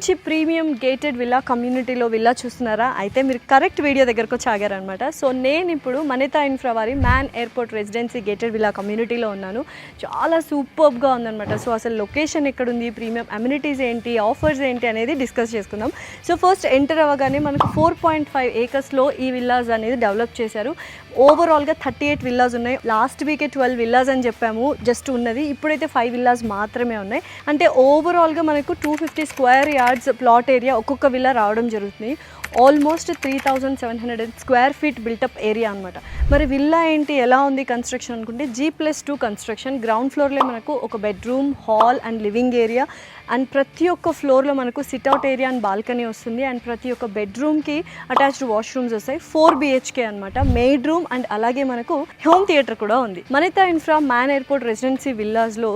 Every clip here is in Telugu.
మంచి ప్రీమియం గేటెడ్ విల్లా కమ్యూనిటీలో విల్లా చూస్తున్నారా? అయితే మీరు కరెక్ట్ వీడియో దగ్గరకు వచ్చి ఆగారనమాట. సో నేను ఇప్పుడు మనితా ఇన్ఫ్రా వారి man airport residency gated villa కమ్యూనిటీలో ఉన్నాను. చాలా సూపర్గా ఉందన్నమాట. సో అసలు లొకేషన్ ఎక్కడుంది, ప్రీమియం అమ్యూనిటీస్ ఏంటి, ఆఫర్స్ ఏంటి అనేది డిస్కస్ చేసుకుందాం. సో ఫస్ట్ ఎంటర్ అవ్వగానే మనకు 4.5 ఏకర్స్లో ఈ విల్లాస్ అనేది డెవలప్ చేశారు. ఓవరాల్గా 38 విల్లాస్ ఉన్నాయి. లాస్ట్ వీకే 12 విల్లాస్ అని చెప్పాము జస్ట్ ఉన్నది, ఇప్పుడైతే 5 విల్లాస్ మాత్రమే ఉన్నాయి. అంటే ఓవరాల్గా మనకు 250 స్క్వేర్ యార్డ్స్ ప్లాట్ ఏరియా ఒక్కొక్క విల్లా రావడం జరుగుతుంది. Almost 3700 square feet built-up area అనమాట. మరి విల్లా ఏంటి, ఎలా ఉంది కన్స్ట్రక్షన్ అనుకుంటే G+2 కన్స్ట్రక్షన్. గ్రౌండ్ ఫ్లోర్లో మనకు ఒక bedroom, hall and living area and ప్రతి ఒక్క ఫ్లోర్లో మనకు సిట్అవుట్ ఏరియా అండ్ బాల్కనీ వస్తుంది. అండ్ ప్రతి ఒక్క బెడ్రూమ్కి అటాచ్డ్ వాష్రూమ్స్ వస్తాయి. 4 BHK అనమాట. మెయిడ్ రూమ్ అండ్ అలాగే మనకు హోమ్ థియేటర్ కూడా ఉంది. మనితా ఇన్ఫ్రా మ్యాన్ ఎయిర్పోర్ట్ రెసిడెన్సీ విల్లాస్లో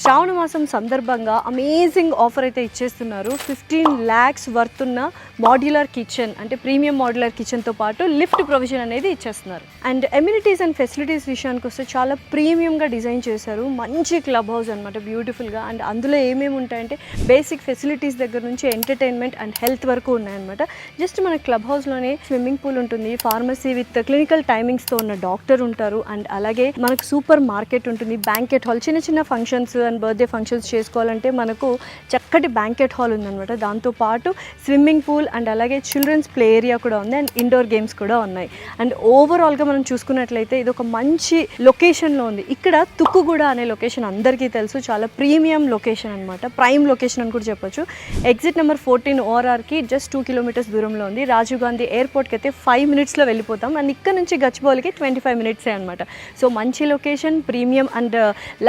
శ్రావణ మాసం సందర్భంగా అమేజింగ్ ఆఫర్ అయితే ఇచ్చేస్తున్నారు. 15 lakhs వర్త్ ఉన్న మాడ్యులర్ కిచెన్, అంటే ప్రీమియం మాడ్యులర్ కిచెన్తో పాటు లిఫ్ట్ ప్రొవిజన్ అనేది ఇచ్చేస్తున్నారు. అండ్ ఎమ్యూనిటీస్ అండ్ ఫెసిలిటీస్ విషయానికి వస్తే చాలా ప్రీమియంగా డిజైన్ చేశారు. మంచి క్లబ్ హౌస్ అనమాట, బ్యూటిఫుల్గా. అండ్ అందులో ఏమేమి ఉంటాయంటే బేసిక్ ఫెసిలిటీస్ దగ్గర నుంచి ఎంటర్టైన్మెంట్ అండ్ హెల్త్ వరకు ఉన్నాయన్నమాట. జస్ట్ మన క్లబ్ హౌస్లోనే స్విమ్మింగ్ పూల్ ఉంటుంది, ఫార్మసీ విత్ క్లినికల్ టైమింగ్స్తో ఉన్న డాక్టర్ ఉంటారు. అండ్ అలాగే మనకు సూపర్ మార్కెట్ ఉంటుంది, బ్యాంకెట్ హాల్, చిన్న చిన్న ఫంక్షన్స్ అండ్ బర్త్డే ఫంక్షన్స్ చేసుకోవాలంటే మనకు చక్కటి బ్యాంకెట్ హాల్ ఉందన్నమాట. దాంతోపాటు స్విమ్మింగ్ పూల్ అండ్ అలాగే చిల్డ్రన్స్ ప్లే ఏరియా కూడా ఉంది అండ్ ఇండోర్ గేమ్స్ కూడా ఉన్నాయి. అండ్ ఓవరాల్గా మనం చూసుకున్నట్లయితే ఇది ఒక మంచి లొకేషన్లో ఉంది. ఇక్కడ తుక్కుగూడ అనే లొకేషన్ అందరికీ తెలుసు, చాలా ప్రీమియం లొకేషన్ అనమాట, ప్రైమ్ లొకేషన్ అని కూడా చెప్పొచ్చు. ఎగ్జిట్ నెంబర్ 14 ORRకి జస్ట్ 2 kilometers దూరంలో ఉంది. రాజీవ్ గాంధీ ఎయిర్పోర్ట్కి అయితే 5 minutesలో వెళ్ళిపోతాం. అండ్ ఇక్కడ నుంచి గచ్చిబౌలికి 25 minutes అనమాట. సో మంచి లొకేషన్, ప్రీమియం అండ్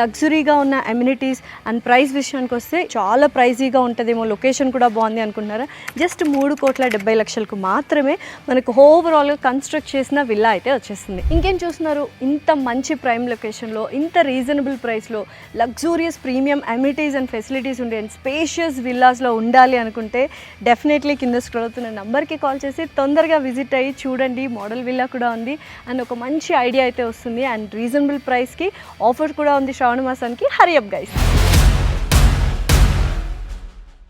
లగ్జరీగా ఉన్న అమ్యూనిటీస్ అండ్ ప్రైస్ విషయానికి వస్తే చాలా ప్రైజీగా ఉంటుందేమో, లొకేషన్ కూడా బాగుంది అనుకుంటున్నారా? జస్ట్ 3,70,00,000కు మాత్రమే మనకు ఓవరాల్గా కన్స్ట్రక్ట్ చేసిన విల్లా అయితే వచ్చేస్తుంది. ఇంకేం చూస్తున్నారు, ఇంత మంచి ప్రైమ్ లొకేషన్లో ఇంత రీజనబుల్ ప్రైస్లో luxurious premium amenities and facilities ఉండే అండ్ స్పేషియస్ విల్లాస్లో ఉండాలి అనుకుంటే డెఫినెట్లీ కింద స్క్రోల్ అవుతున్న నెంబర్కి కాల్ చేసి తొందరగా విజిట్ అయ్యి చూడండి. మోడల్ విల్లా కూడా ఉంది అండ్ ఒక మంచి ఐడియా అయితే వస్తుంది. అండ్ రీజనబుల్ ప్రైస్కి ఆఫర్ కూడా ఉంది శ్రావణ మాసానికి. Hari up guys.